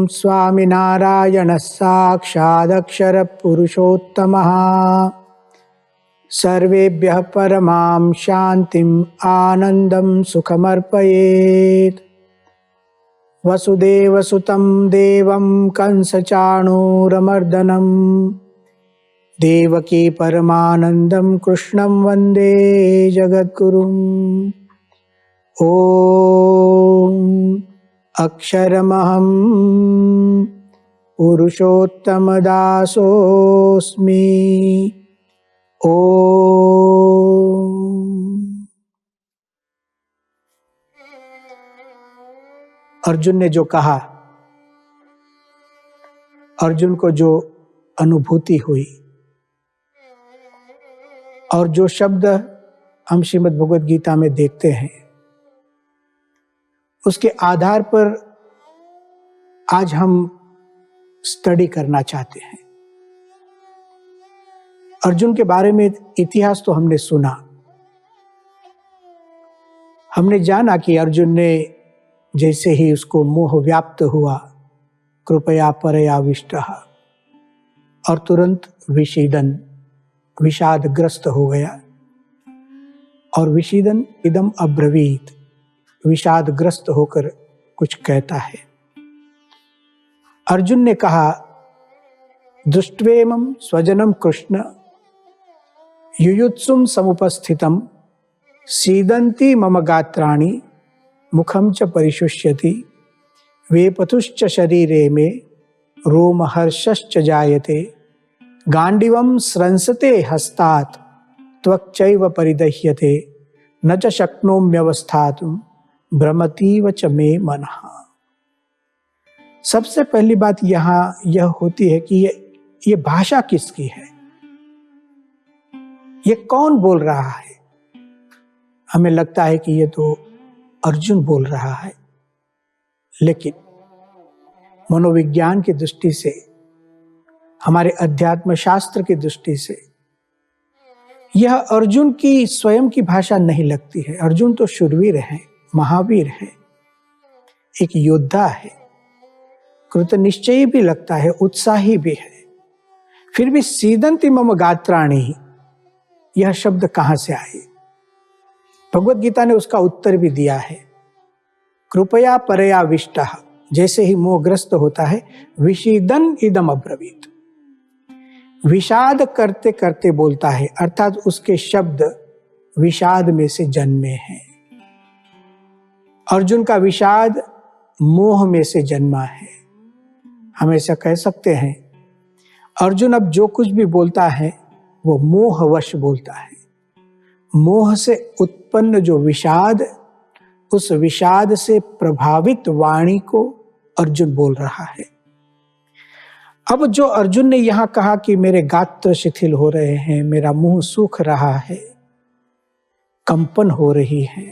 स्वामिनारायणः साक्षादक्षर पुरुषोत्तमः सर्वेभ्यः परमां शान्तिम् आनन्दं सुखमर्पयेत्। वसुदेवसुतं देवं कंसचाणूरमर्दनं देवकी परमानन्दं कृष्णं वन्दे जगद्गुरुम्। ॐ अक्षरमहं पुरुषोत्तमदासोऽस्मि। अर्जुन ने जो कहा, अर्जुन को जो अनुभूति हुई और जो शब्द हम श्रीमद् भगवद गीता में देखते हैं, उसके आधार पर आज हम स्टडी करना चाहते हैं। अर्जुन के बारे में इतिहास तो हमने सुना, हमने जाना कि अर्जुन ने जैसे ही उसको मोह व्याप्त हुआ, कृपया परयाविष्टः, और तुरंत विषादग्रस्त हो गया। और विषीदन इदम अब्रवीत, विषादग्रस्त होकर कुछ कहता है। अर्जुन ने कहा, दृष्ट्वेमं स्वजनम कृष्ण युयुत्सुम समुपस्थितम सीदन्ति मम गात्राणि मुखम च परिशुष्यति वेपथुश्च शरीरे मे रोमहर्षश्च जायते गांडिवं स्रंसते हस्तात् त्वक्चैव परिदह्यते न च शक्नोम्यवस्थातुं भ्रमतीव च मे मनः। सबसे पहली बात यहाँ यह होती है कि ये भाषा किसकी है, ये कौन बोल रहा है। हमें लगता है कि ये तो अर्जुन बोल रहा है, लेकिन मनोविज्ञान की दृष्टि से, हमारे अध्यात्म शास्त्र की दृष्टि से यह अर्जुन की स्वयं की भाषा नहीं लगती है। अर्जुन तो शूरवीर है, महावीर है, एक योद्धा है, कृतनिश्चयी भी लगता है, उत्साही भी है। फिर भी सीदन्ति मम गात्राणि, यह शब्द कहां से आए? भगवद गीता ने उसका उत्तर भी दिया है। कृपया परयाविष्टः, जैसे ही मोहग्रस्त होता है, विषीदन इदम अब्रवीत, विषाद करते करते बोलता है, अर्थात उसके शब्द विषाद में से जन्मे हैं। अर्जुन का विषाद मोह में से जन्मा है। हम ऐसा कह सकते हैं, अर्जुन अब जो कुछ भी बोलता है वो मोहवश बोलता है। मोह से उत्पन्न जो विषाद, उस विषाद से प्रभावित वाणी को अर्जुन बोल रहा है। अब जो अर्जुन ने यहां कहा कि मेरे गात्र शिथिल हो रहे हैं, मेरा मुंह सूख रहा है, कंपन हो रही है,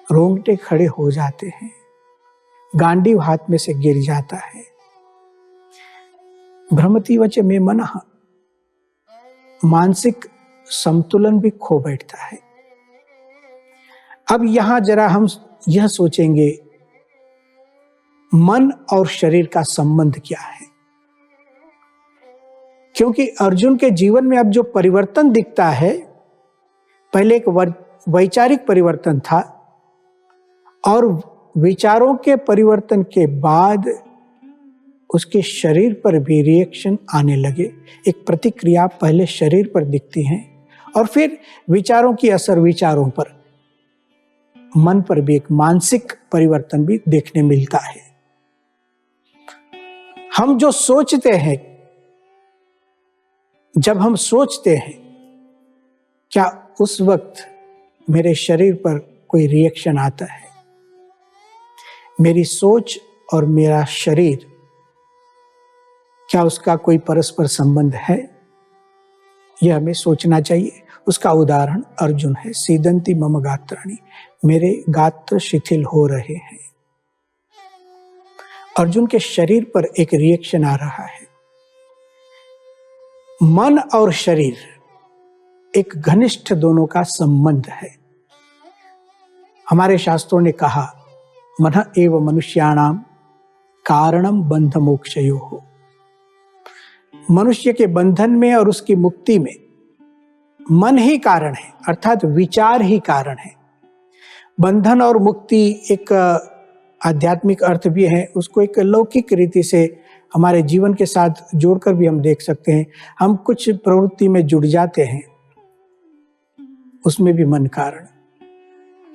रोंगटे खड़े हो जाते हैं, गांडीव हाथ में से गिर जाता है, भ्रमतीव च मे मनः, मानसिक संतुलन भी खो बैठता है। अब यहां जरा हम यह सोचेंगे, मन और शरीर का संबंध क्या है? क्योंकि अर्जुन के जीवन में अब जो परिवर्तन दिखता है, पहले एक वैचारिक परिवर्तन था और विचारों के परिवर्तन के बाद उसके शरीर पर भी रिएक्शन आने लगे। एक प्रतिक्रिया पहले शरीर पर दिखती है और फिर विचारों की असर विचारों पर, मन पर भी एक मानसिक परिवर्तन भी देखने मिलता है। हम जो सोचते हैं, जब हम सोचते हैं, क्या उस वक्त मेरे शरीर पर कोई रिएक्शन आता है? मेरी सोच और मेरा शरीर, क्या उसका कोई परस्पर संबंध है? यह हमें सोचना चाहिए। उसका उदाहरण अर्जुन है। सीदंती मम गात्राणि, मेरे गात्र शिथिल हो रहे हैं। अर्जुन के शरीर पर एक रिएक्शन आ रहा है। मन और शरीर एक घनिष्ठ दोनों का संबंध है। हमारे शास्त्रों ने कहा, मनः एव मनुष्याणाम कारणम बंध मोक्षयोः। मनुष्य के बंधन में और उसकी मुक्ति में मन ही कारण है, अर्थात विचार ही कारण है। बंधन और मुक्ति एक आध्यात्मिक अर्थ भी है, उसको एक लौकिक रीति से हमारे जीवन के साथ जोड़कर भी हम देख सकते हैं। हम कुछ प्रवृत्ति में जुड़ जाते हैं, उसमें भी मन कारण।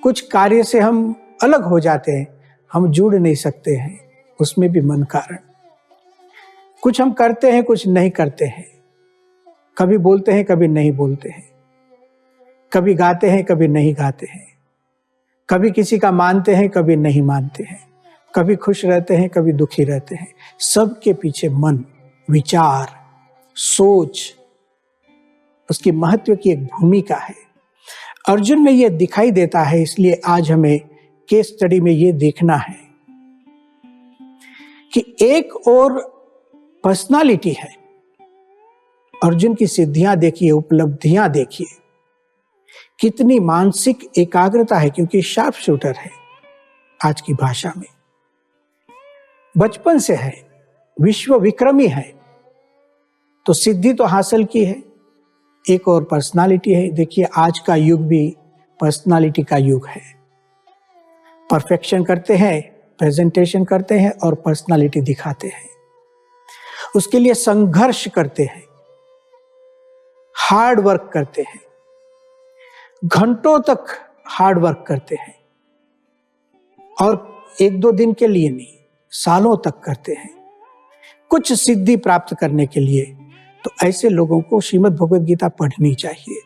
कुछ कार्य से हम अलग हो जाते हैं, हम जुड़ नहीं सकते हैं, उसमें भी मन कारण। कुछ हम करते हैं, कुछ नहीं करते हैं, कभी बोलते हैं, कभी नहीं बोलते हैं, कभी गाते हैं, कभी नहीं गाते हैं, कभी किसी का मानते हैं, कभी नहीं मानते हैं, कभी खुश रहते हैं, कभी दुखी रहते हैं। सबके पीछे मन, विचार, सोच, उसकी महत्व की एक भूमिका है। अर्जुन में यह दिखाई देता है, इसलिए आज हमें केस स्टडी में यह देखना है कि एक और पर्सनालिटी है। अर्जुन की सिद्धियां देखिए, उपलब्धियां देखिए, कितनी मानसिक एकाग्रता है, क्योंकि शार्प शूटर है आज की भाषा में, बचपन से है, विश्व विक्रमी है, तो सिद्धि तो हासिल की है। एक और पर्सनालिटी है। देखिए आज का युग भी पर्सनालिटी का युग है। परफेक्शन करते हैं, प्रेजेंटेशन करते हैं और पर्सनालिटी दिखाते हैं। उसके लिए संघर्ष करते हैं, हार्ड वर्क करते हैं, घंटों तक हार्ड वर्क करते हैं, और एक दो दिन के लिए नहीं, सालों तक करते हैं कुछ सिद्धि प्राप्त करने के लिए। तो ऐसे लोगों को श्रीमद् भगवद गीता पढ़नी चाहिए।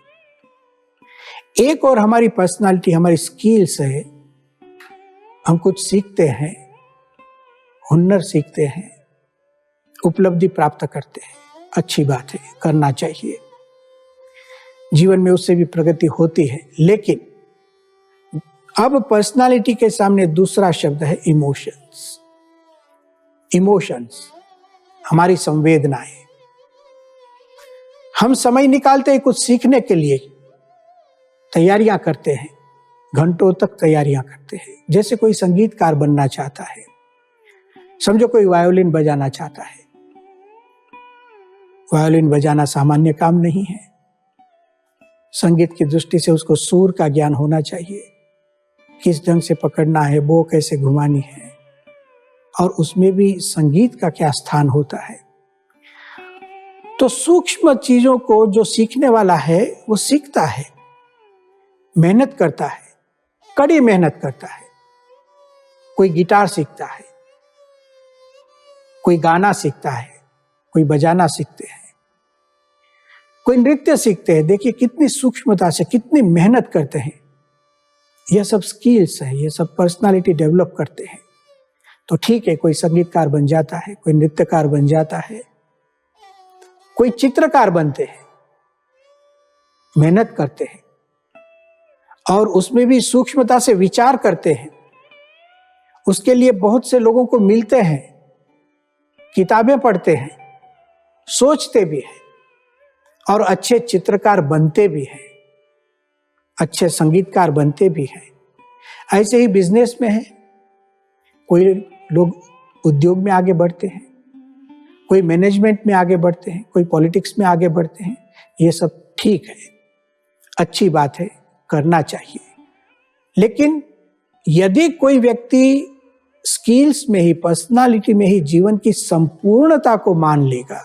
एक और हमारी पर्सनालिटी, हमारी स्किल्स है, हम कुछ सीखते हैं, हुनर सीखते हैं, उपलब्धि प्राप्त करते हैं, अच्छी बात है, करना चाहिए, जीवन में उससे भी प्रगति होती है। लेकिन अब पर्सनालिटी के सामने दूसरा शब्द है इमोशंस। इमोशंस, हमारी संवेदनाएं। हम समय निकालते हैं कुछ सीखने के लिए, तैयारियां करते हैं, घंटों तक तैयारियां करते हैं। जैसे कोई संगीतकार बनना चाहता है, समझो कोई वायोलिन बजाना चाहता है। वायोलिन बजाना सामान्य काम नहीं है। संगीत की दृष्टि से उसको सुर का ज्ञान होना चाहिए, किस ढंग से पकड़ना है, बो कैसे घुमानी है, और उसमें भी संगीत का क्या स्थान होता है। तो सूक्ष्म चीजों को जो सीखने वाला है वो सीखता है, मेहनत करता है, कड़ी मेहनत करता है। कोई गिटार सीखता है, कोई गाना सीखता है, कोई बजाना सीखते हैं, कोई नृत्य सीखते हैं। देखिए कितनी सूक्ष्मता से, कितनी मेहनत करते हैं। यह सब स्किल्स है, यह सब पर्सनालिटी डेवलप करते हैं। तो ठीक है, कोई संगीतकार बन जाता है, कोई नृत्यकार बन जाता है, कोई चित्रकार बनते हैं, मेहनत करते हैं और उसमें भी सूक्ष्मता से विचार करते हैं। उसके लिए बहुत से लोगों को मिलते हैं, किताबें पढ़ते हैं, सोचते भी हैं और अच्छे चित्रकार बनते भी हैं, अच्छे संगीतकार बनते भी हैं। ऐसे ही बिजनेस में है, कोई लोग उद्योग में आगे बढ़ते हैं, कोई मैनेजमेंट में आगे बढ़ते हैं, कोई पॉलिटिक्स में आगे बढ़ते हैं। ये सब ठीक है, अच्छी बात है, करना चाहिए। लेकिन यदि कोई व्यक्ति स्किल्स में ही, पर्सनालिटी में ही जीवन की संपूर्णता को मान लेगा,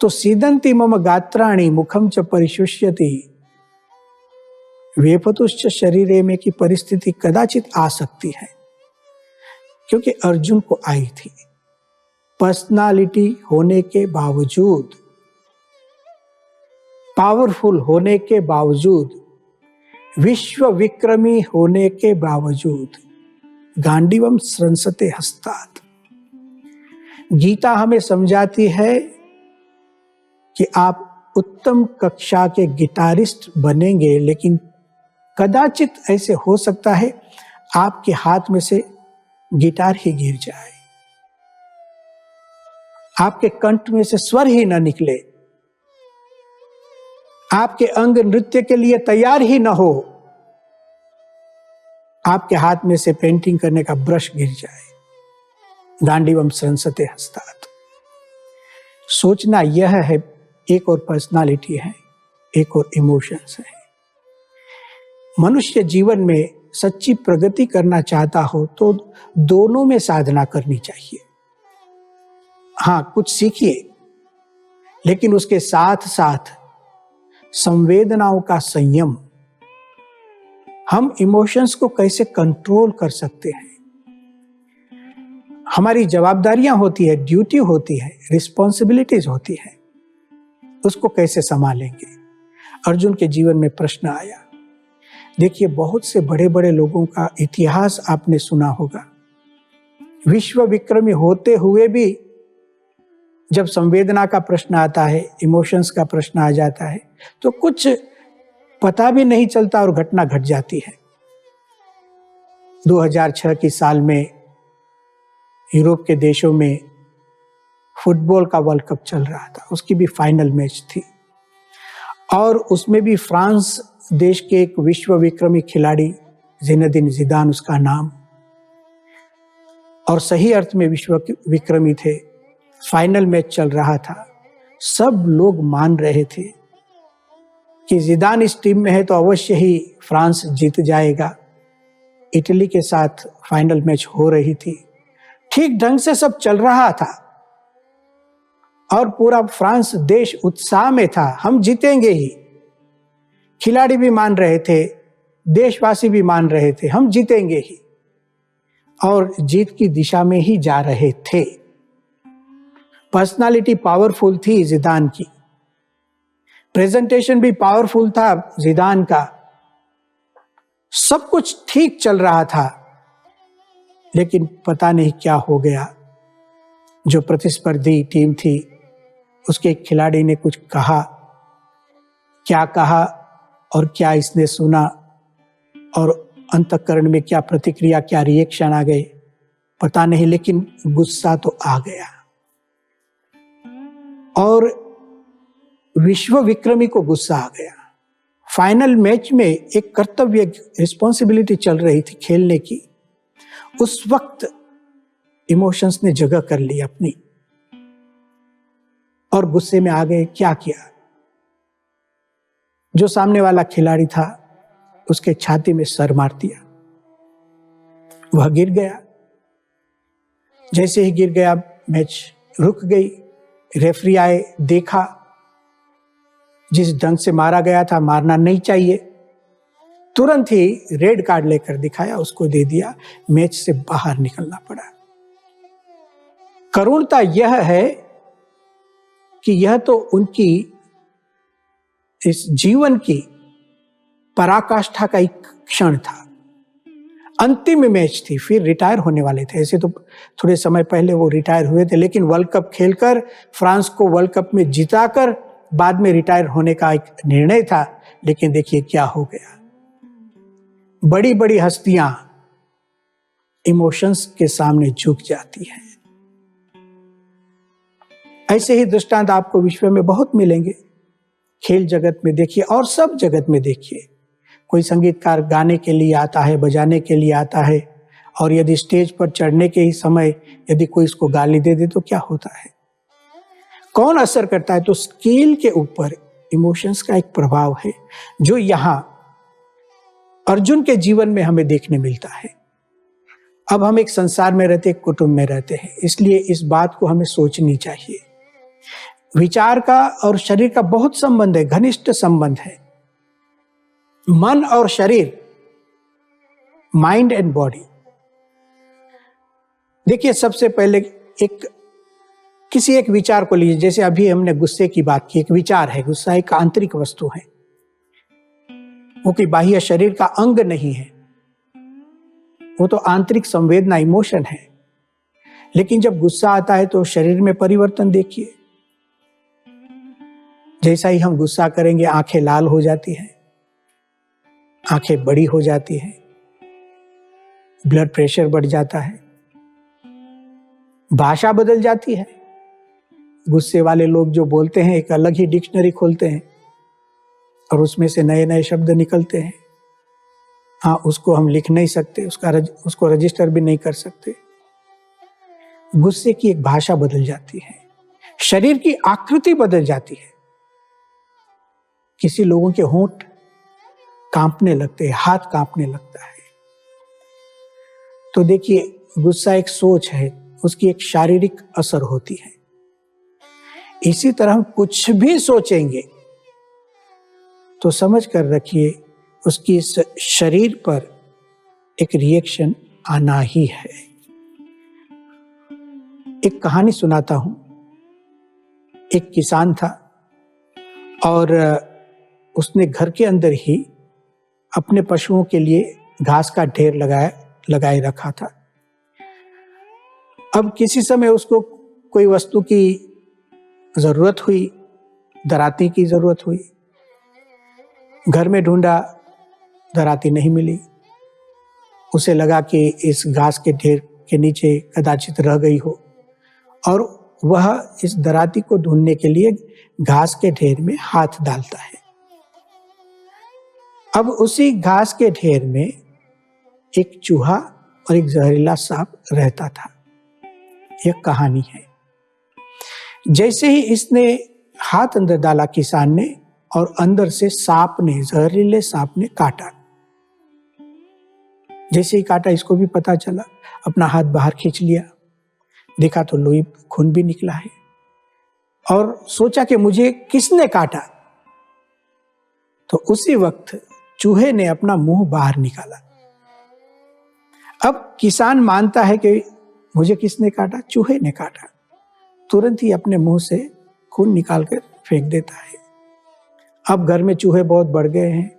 तो सीदंती मम गात्राणि मुखम च परिशुष्यति वेपतुश्च शरीरे में की परिस्थिति कदाचित आ सकती है। क्योंकि अर्जुन को आई थी। पर्सनालिटी होने के बावजूद, पावरफुल होने के बावजूद, विश्व विक्रमी होने के बावजूद, गांडीवम स्रंसते हस्तात्। गीता हमें समझाती है कि आप उत्तम कक्षा के गिटारिस्ट बनेंगे, लेकिन कदाचित ऐसे हो सकता है आपके हाथ में से गिटार ही गिर जाए, आपके कंठ में से स्वर ही न निकले, आपके अंग नृत्य के लिए तैयार ही न हो, आपके हाथ में से पेंटिंग करने का ब्रश गिर जाए। गांडीवम संसते हस्तात्। सोचना यह है, एक और पर्सनालिटी है, एक और इमोशंस है। मनुष्य जीवन में सच्ची प्रगति करना चाहता हो तो दोनों में साधना करनी चाहिए। हाँ, कुछ सीखिए, लेकिन उसके साथ साथ संवेदनाओं का संयम। हम इमोशंस को कैसे कंट्रोल कर सकते हैं? हमारी जवाबदारियां होती है, ड्यूटी होती है, रिस्पॉन्सिबिलिटीज होती है, उसको कैसे संभालेंगे? अर्जुन के जीवन में प्रश्न आया। देखिए, बहुत से बड़े बड़े लोगों का इतिहास आपने सुना होगा। विश्व विक्रमी होते हुए भी जब संवेदना का प्रश्न आता है, इमोशंस का प्रश्न आ जाता है, तो कुछ पता भी नहीं चलता और घटना घट जाती है। 2006 की साल में यूरोप के देशों में फुटबॉल का वर्ल्ड कप चल रहा था, उसकी भी फाइनल मैच थी और उसमें भी फ्रांस देश के एक विश्व विक्रमी खिलाड़ी, ज़िनेदिन ज़िदान उसका नाम, और सही अर्थ में विश्व विक्रमी थे। फाइनल मैच चल रहा था, सब लोग मान रहे थे कि ज़िदान इस टीम में है तो अवश्य ही फ्रांस जीत जाएगा। इटली के साथ फाइनल मैच हो रही थी, ठीक ढंग से सब चल रहा था और पूरा फ्रांस देश उत्साह में था, हम जीतेंगे ही। खिलाड़ी भी मान रहे थे, देशवासी भी मान रहे थे, हम जीतेंगे ही, और जीत की दिशा में ही जा रहे थे। पर्सनालिटी पावरफुल थी ज़िदान की, प्रेजेंटेशन भी पावरफुल था ज़िदान का, सब कुछ ठीक चल रहा था, लेकिन पता नहीं क्या हो गया। जो प्रतिस्पर्धी टीम थी, उसके एक खिलाड़ी ने कुछ कहा, क्या कहा और क्या इसने सुना और अंतःकरण में क्या प्रतिक्रिया, क्या रिएक्शन आ गए पता नहीं, लेकिन गुस्सा तो आ गया। और विश्व विक्रमी को गुस्सा आ गया। फाइनल मैच में एक कर्तव्य, रिस्पॉन्सिबिलिटी चल रही थी खेलने की, उस वक्त इमोशंस ने जगह कर ली अपनी और गुस्से में आ गए। क्या किया? जो सामने वाला खिलाड़ी था उसके छाती में सर मार दिया, वह गिर गया। जैसे ही गिर गया, मैच रुक गई। रेफरी आए, देखा जिस ढंग से मारा गया था, मारना नहीं चाहिए, तुरंत ही रेड कार्ड लेकर दिखाया, उसको दे दिया, मैच से बाहर निकलना पड़ा। करुणता यह है कि यह तो उनकी इस जीवन की पराकाष्ठा का एक क्षण था, अंतिम मैच थी, फिर रिटायर होने वाले थे। ऐसे तो थोड़े समय पहले वो रिटायर हुए थे, लेकिन वर्ल्ड कप खेलकर फ्रांस को वर्ल्ड कप में जिताकर बाद में रिटायर होने का एक निर्णय था। लेकिन देखिए क्या हो गया। बड़ी बड़ी हस्तियां इमोशंस के सामने झुक जाती हैं। ऐसे ही दृष्टांत आपको विश्व में बहुत मिलेंगे। खेल जगत में देखिए और सब जगत में देखिए, कोई संगीतकार गाने के लिए आता है, बजाने के लिए आता है, और यदि स्टेज पर चढ़ने के ही समय यदि कोई इसको गाली दे दे तो क्या होता है? कौन असर करता है? तो स्केल के ऊपर इमोशंस का एक प्रभाव है जो यहां अर्जुन के जीवन में हमें देखने मिलता है। अब हम एक संसार में रहते, एक कुटुंब में रहते हैं, इसलिए इस बात को हमें सोचनी चाहिए। विचार का और शरीर का बहुत संबंध है, घनिष्ठ संबंध है। मन और शरीर, माइंड एंड बॉडी। देखिए, सबसे पहले किसी एक विचार को लीजिए। जैसे अभी हमने गुस्से की बात की, एक विचार है, गुस्सा एक आंतरिक वस्तु है, वो कि बाह्य शरीर का अंग नहीं है, वो तो आंतरिक संवेदना, इमोशन है। लेकिन जब गुस्सा आता है तो शरीर में परिवर्तन देखिए। जैसा ही हम गुस्सा करेंगे, आंखें लाल हो जाती हैं, आंखें बड़ी हो जाती हैं, ब्लड प्रेशर बढ़ जाता है, भाषा बदल जाती है। गुस्से वाले लोग जो बोलते हैं, एक अलग ही डिक्शनरी खोलते हैं और उसमें से नए नए शब्द निकलते हैं। हाँ, उसको हम लिख नहीं सकते, उसको रजिस्टर भी नहीं कर सकते। गुस्से की एक भाषा बदल जाती है, शरीर की आकृति बदल जाती है। किसी लोगों के होंठ कांपने लगते हैं, हाथ कांपने लगता है। तो देखिए, गुस्सा एक सोच है, उसकी एक शारीरिक असर होती है। इसी तरह हम कुछ भी सोचेंगे तो समझ कर रखिए उसकी इस शरीर पर एक रिएक्शन आना ही है। एक कहानी सुनाता हूं। एक किसान था और उसने घर के अंदर ही अपने पशुओं के लिए घास का ढेर लगाए रखा था। अब किसी समय उसको कोई वस्तु की जरूरत हुई, दराती की जरूरत हुई। घर में ढूंढा, दराती नहीं मिली। उसे लगा कि इस घास के ढेर के नीचे कदाचित रह गई हो, और वह इस दराती को ढूंढने के लिए घास के ढेर में हाथ डालता है। अब उसी घास के ढेर में एक चूहा और एक जहरीला सांप रहता था। यह कहानी है। जैसे ही इसने हाथ अंदर डाला किसान ने, और अंदर से जहरीले सांप ने काटा। जैसे ही काटा, इसको भी पता चला, अपना हाथ बाहर खींच लिया। देखा तो लोई खून भी निकला है, और सोचा कि मुझे किसने काटा। तो उसी वक्त चूहे ने अपना मुंह बाहर निकाला। अब किसान मानता है कि मुझे किसने काटा? चूहे ने काटा। तुरंत ही अपने मुंह से खून निकाल कर फेंक देता है। अब घर में चूहे बहुत बढ़ गए हैं,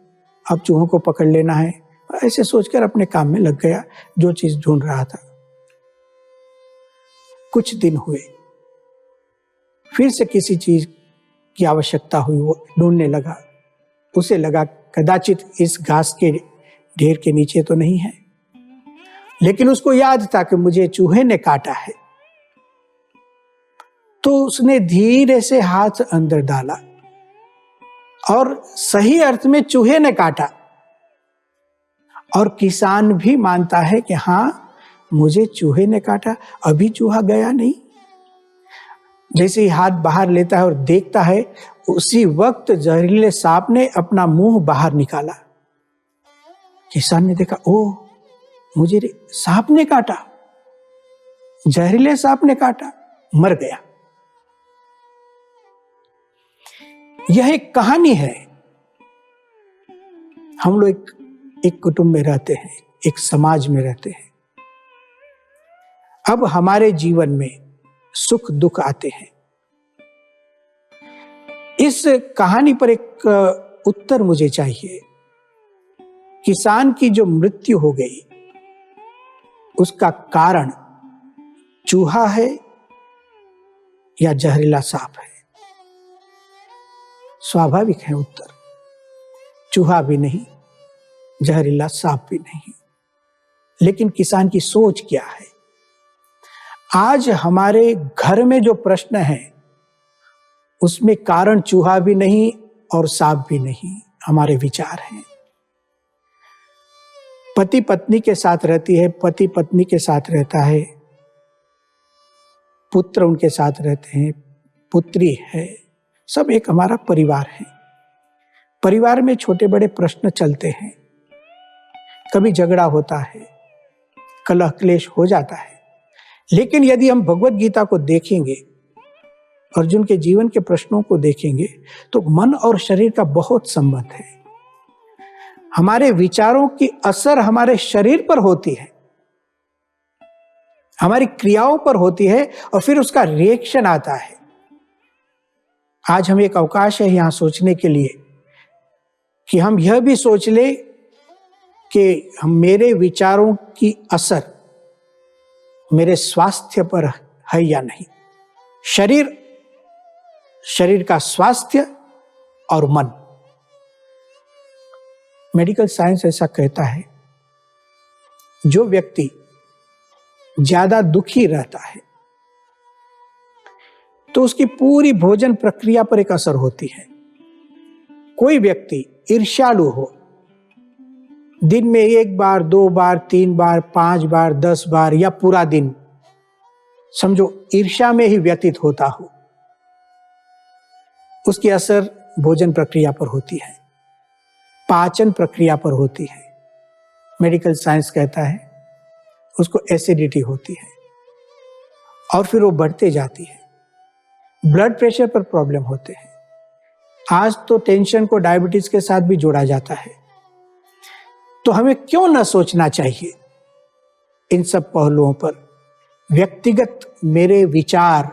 अब चूहों को पकड़ लेना है। ऐसे सोचकर अपने काम में लग गया, जो चीज ढूंढ रहा था। कुछ दिन हुए, फिर से किसी चीज की आवश्यकता हुई, वो ढूंढने लगा। उसे लगा कदाचित इस घास के ढेर के नीचे तो नहीं है, लेकिन उसको याद था कि मुझे चूहे ने काटा है। तो उसने धीरे से हाथ अंदर डाला और सही अर्थ में चूहे ने काटा। और किसान भी मानता है कि हाँ, मुझे चूहे ने काटा, अभी चूहा गया नहीं। जैसे ही हाथ बाहर लेता है और देखता है, उसी वक्त जहरीले सांप ने अपना मुंह बाहर निकाला। किसान ने देखा, ओह, मुझे सांप ने काटा, जहरीले सांप ने काटा, मर गया। यह एक कहानी है। हम लोग एक कुटुंब में रहते हैं, एक समाज में रहते हैं। अब हमारे जीवन में सुख दुख आते हैं। इस कहानी पर एक उत्तर मुझे चाहिए। किसान की जो मृत्यु हो गई, उसका कारण चूहा है या जहरीला सांप है? स्वाभाविक है उत्तर, चूहा भी नहीं, जहरीला सांप भी नहीं। लेकिन किसान की सोच क्या है? आज हमारे घर में जो प्रश्न है, उसमें कारण चूहा भी नहीं और सांप भी नहीं, हमारे विचार हैं। पति पत्नी के साथ रहती है, पति पत्नी के साथ रहता है, पुत्र उनके साथ रहते हैं, पुत्री है, सब एक हमारा परिवार है। परिवार में छोटे बड़े प्रश्न चलते हैं, कभी झगड़ा होता है, कलह क्लेश हो जाता है। लेकिन यदि हम भगवत गीता को देखेंगे, अर्जुन के जीवन के प्रश्नों को देखेंगे, तो मन और शरीर का बहुत संबंध है। हमारे विचारों की असर हमारे शरीर पर होती है, हमारी क्रियाओं पर होती है, और फिर उसका रिएक्शन आता है। आज हमें एक अवकाश है यहां सोचने के लिए कि हम यह भी सोच ले कि मेरे विचारों की असर मेरे स्वास्थ्य पर है या नहीं। शरीर का स्वास्थ्य और मन। मेडिकल साइंस ऐसा कहता है, जो व्यक्ति ज्यादा दुखी रहता है तो उसकी पूरी भोजन प्रक्रिया पर एक असर होती है। कोई व्यक्ति ईर्ष्यालु हो, दिन में 1 बार, 2 बार, 3 बार, 5 बार, 10 बार या पूरा दिन समझो ईर्ष्या में ही व्यतीत होता हो, उसकी असर भोजन प्रक्रिया पर होती है, पाचन प्रक्रिया पर होती है। मेडिकल साइंस कहता है उसको एसिडिटी होती है और फिर वो बढ़ते जाती है। ब्लड प्रेशर पर प्रॉब्लम होते हैं। आज तो टेंशन को डायबिटीज के साथ भी जोड़ा जाता है। तो हमें क्यों न सोचना चाहिए इन सब पहलुओं पर। व्यक्तिगत मेरे विचार,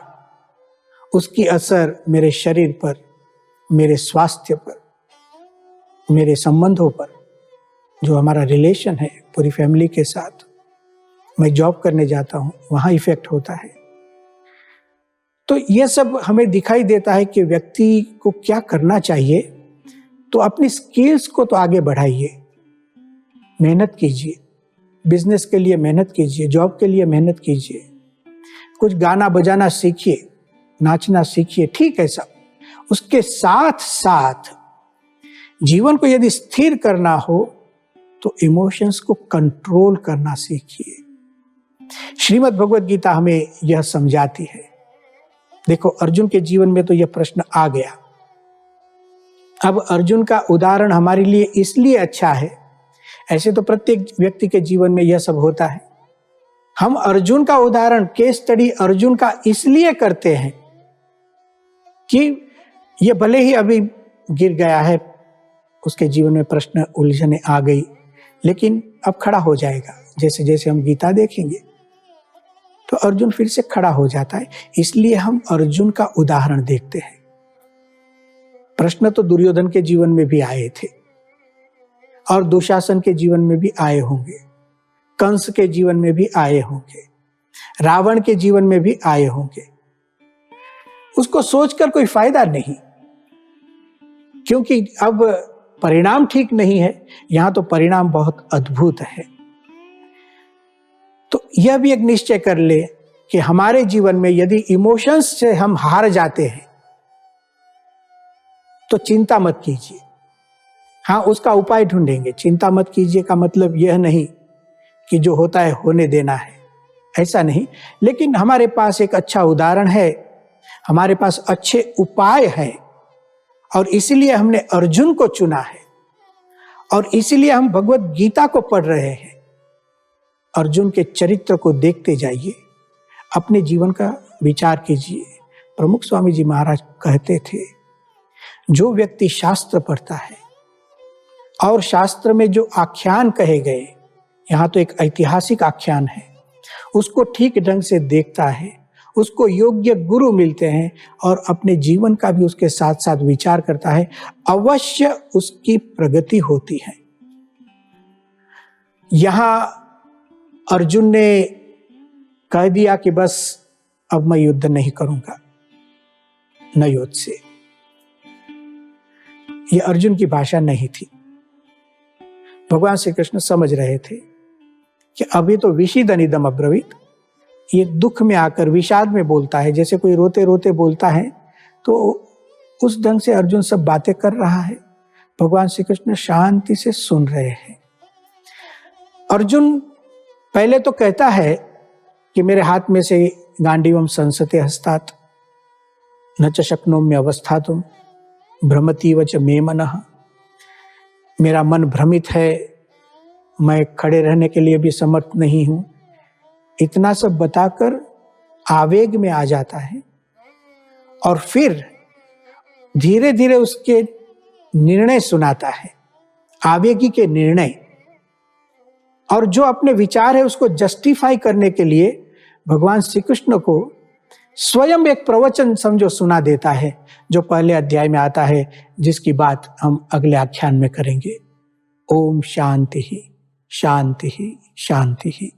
उसकी असर मेरे शरीर पर, मेरे स्वास्थ्य पर, मेरे संबंधों पर, जो हमारा रिलेशन है पूरी फैमिली के साथ। मैं जॉब करने जाता हूं, वहां इफेक्ट होता है। तो यह सब हमें दिखाई देता है कि व्यक्ति को क्या करना चाहिए। तो अपनी स्किल्स को तो आगे बढ़ाइए, मेहनत कीजिए, बिजनेस के लिए मेहनत कीजिए, जॉब के लिए मेहनत कीजिए, कुछ गाना बजाना सीखिए, नाचना सीखिए, ठीक है सब। उसके साथ साथ जीवन को यदि स्थिर करना हो तो इमोशंस को कंट्रोल करना सीखिए। श्रीमद् भगवद गीता हमें यह समझाती है। देखो, अर्जुन के जीवन में तो यह प्रश्न आ गया। अब अर्जुन का उदाहरण हमारे लिए इसलिए अच्छा है, ऐसे तो प्रत्येक व्यक्ति के जीवन में यह सब होता है। हम अर्जुन का उदाहरण, केस स्टडी अर्जुन का इसलिए करते हैं कि यह भले ही अभी गिर गया है, उसके जीवन में प्रश्न उलझने आ गई, लेकिन अब खड़ा हो जाएगा। जैसे जैसे हम गीता देखेंगे तो अर्जुन फिर से खड़ा हो जाता है। इसलिए हम अर्जुन का उदाहरण देखते हैं। प्रश्न तो दुर्योधन के जीवन में भी आए थे और दुशासन के जीवन में भी आए होंगे, कंस के जीवन में भी आए होंगे, रावण के जीवन में भी आए होंगे। उसको सोचकर कोई फायदा नहीं, क्योंकि अब परिणाम ठीक नहीं है। यहां तो परिणाम बहुत अद्भुत है। तो यह भी एक निश्चय कर ले कि हमारे जीवन में यदि इमोशंस से हम हार जाते हैं तो चिंता मत कीजिए। हाँ, उसका उपाय ढूंढेंगे। चिंता मत कीजिए का मतलब यह नहीं कि जो होता है होने देना है, ऐसा नहीं। लेकिन हमारे पास एक अच्छा उदाहरण है, हमारे पास अच्छे उपाय हैं, और इसीलिए हमने अर्जुन को चुना है और इसीलिए हम भगवत गीता को पढ़ रहे हैं। अर्जुन के चरित्र को देखते जाइए, अपने जीवन का विचार कीजिए। प्रमुख स्वामी जी महाराज कहते थे, जो व्यक्ति शास्त्र पढ़ता है और शास्त्र में जो आख्यान कहे गए, यहाँ तो एक ऐतिहासिक आख्यान है, उसको ठीक ढंग से देखता है, उसको योग्य गुरु मिलते हैं और अपने जीवन का भी उसके साथ साथ विचार करता है, अवश्य उसकी प्रगति होती है। यहां अर्जुन ने कह दिया कि बस अब मैं युद्ध नहीं करूंगा, न युद्ध से। यह अर्जुन की भाषा नहीं थी। भगवान श्री कृष्ण समझ रहे थे कि अभी तो विषिदनिदम अब्रवीत, ये दुख में आकर विषाद में बोलता है, जैसे कोई रोते रोते बोलता है, तो उस ढंग से अर्जुन सब बातें कर रहा है। भगवान श्री कृष्ण शांति से सुन रहे हैं। अर्जुन पहले तो कहता है कि मेरे हाथ में से गांडीवम संसते हस्तात् न च शक्नोम्य अवस्थातुम भ्रमतीव च मे मनः। मेरा मन भ्रमित है, मैं खड़े रहने के लिए भी समर्थ नहीं हूं। इतना सब बताकर आवेग में आ जाता है और फिर धीरे धीरे उसके निर्णय सुनाता है, आवेगी के निर्णय। और जो अपने विचार है उसको जस्टिफाई करने के लिए भगवान श्री कृष्ण को स्वयं एक प्रवचन समझो सुना देता है, जो पहले अध्याय में आता है, जिसकी बात हम अगले आख्यान में करेंगे। ओम शांति ही शांति ही शांति ही।